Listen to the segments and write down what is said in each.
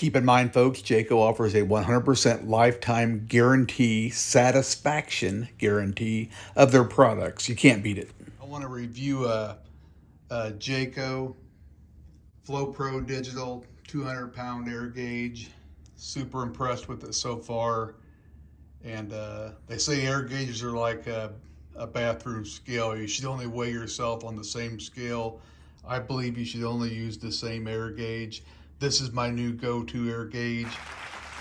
Keep in mind, folks, Jaco offers a 100% lifetime guarantee, satisfaction guarantee of their products. You can't beat it. I want to review a Jaco Flow Pro Digital 200-pound air gauge. Super impressed with it so far. And they say air gauges are like a bathroom scale. You should only weigh yourself on the same scale. I believe you should only use the same air gauge. This is my new go-to air gauge.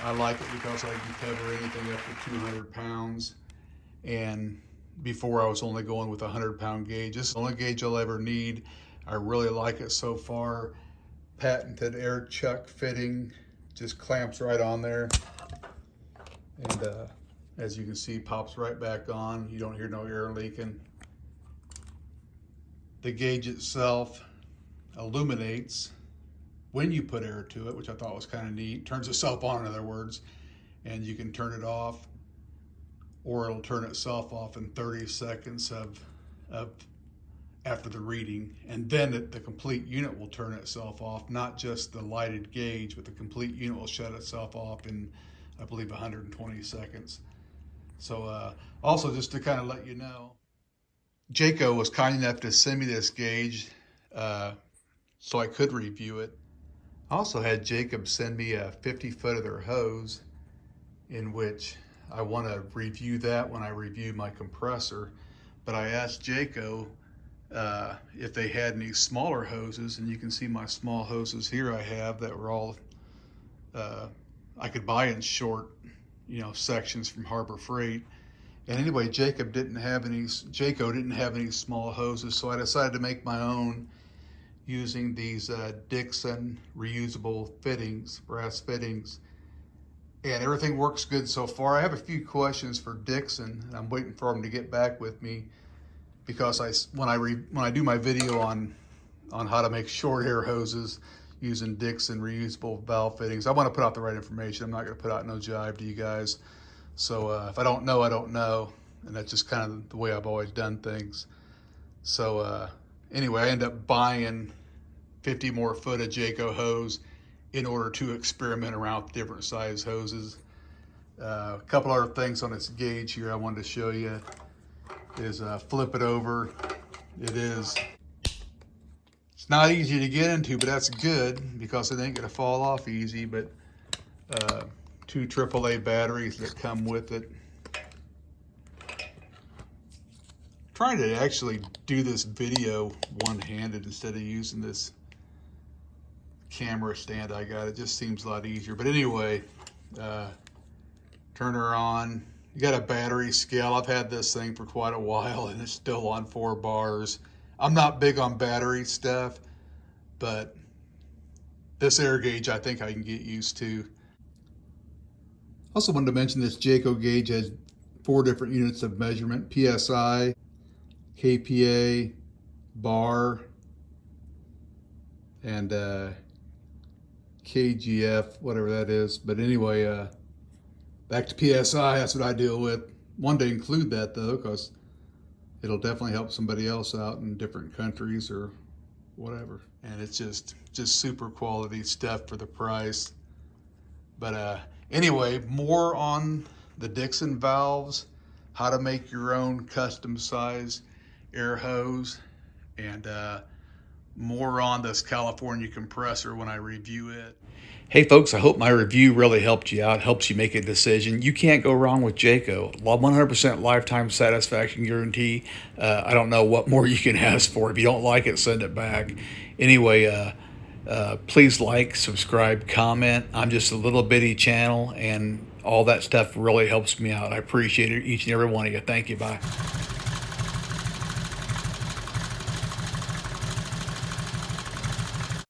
I like it because I can cover anything up to 200 pounds. And before I was only going with a 100-pound gauge. This is the only gauge I'll ever need. I really like it so far. Patented air chuck fitting, just clamps right on there. And as you can see, pops right back on. You don't hear no air leaking. The gauge itself illuminates when you put air to it, which I thought was kind of neat. Turns itself on, in other words, and you can turn it off, or it'll turn itself off in 30 seconds of after the reading, and then the complete unit will turn itself off, not just the lighted gauge, but the complete unit will shut itself off in, I believe, 120 seconds. So also, just to kind of let you know, Jaco was kind enough to send me this gauge so I could review it. I also had Jacob send me a 50-foot of their hose, in which I want to review that when I review my compressor. But I asked Jaco if they had any smaller hoses, and you can see my small hoses here I have that were all I could buy in short, sections from Harbor Freight. And anyway, Jaco didn't have any small hoses, so I decided to make my own using these Dixon reusable fittings, brass fittings. And everything works good so far. I have a few questions for Dixon, and I'm waiting for him to get back with me, because when I do my video on how to make short air hoses using Dixon reusable valve fittings, I want to put out the right information. I'm not going to put out no jive to you guys. So if I don't know, I don't know, and that's just kind of the way I've always done things. So anyway, I ended up buying 50 more foot of Jaco hose in order to experiment around with different size hoses. A couple other things on this gauge here I wanted to show you is flip it over. It's not easy to get into, but that's good because it ain't gonna fall off easy. But 2 AAA batteries that come with it. Trying to actually do this video one-handed instead of using this camera stand I got. It just seems a lot easier. But anyway, turn her on. You got a battery scale. I've had this thing for quite a while and it's still on 4 bars. I'm not big on battery stuff, but this air gauge I think I can get used to. Also wanted to mention this Jaco gauge has 4 different units of measurement: PSI, KPA, bar, and KGF, whatever that is. But anyway, back to PSI, that's what I deal with. Wanted to include that though, because it'll definitely help somebody else out in different countries or whatever. And it's just super quality stuff for the price. But anyway, more on the Dixon valves, how to make your own custom size air hose, and more on this California compressor when I review it. Hey folks, I hope my review really helped you out, helps you make a decision. You can't go wrong with Jaco. 100% lifetime satisfaction guarantee. I don't know what more you can ask for. If you don't like it, send it back. Anyway, please like, subscribe, comment. I'm just a little bitty channel, and all that stuff really helps me out. I appreciate it, each and every one of you. Thank you. Bye.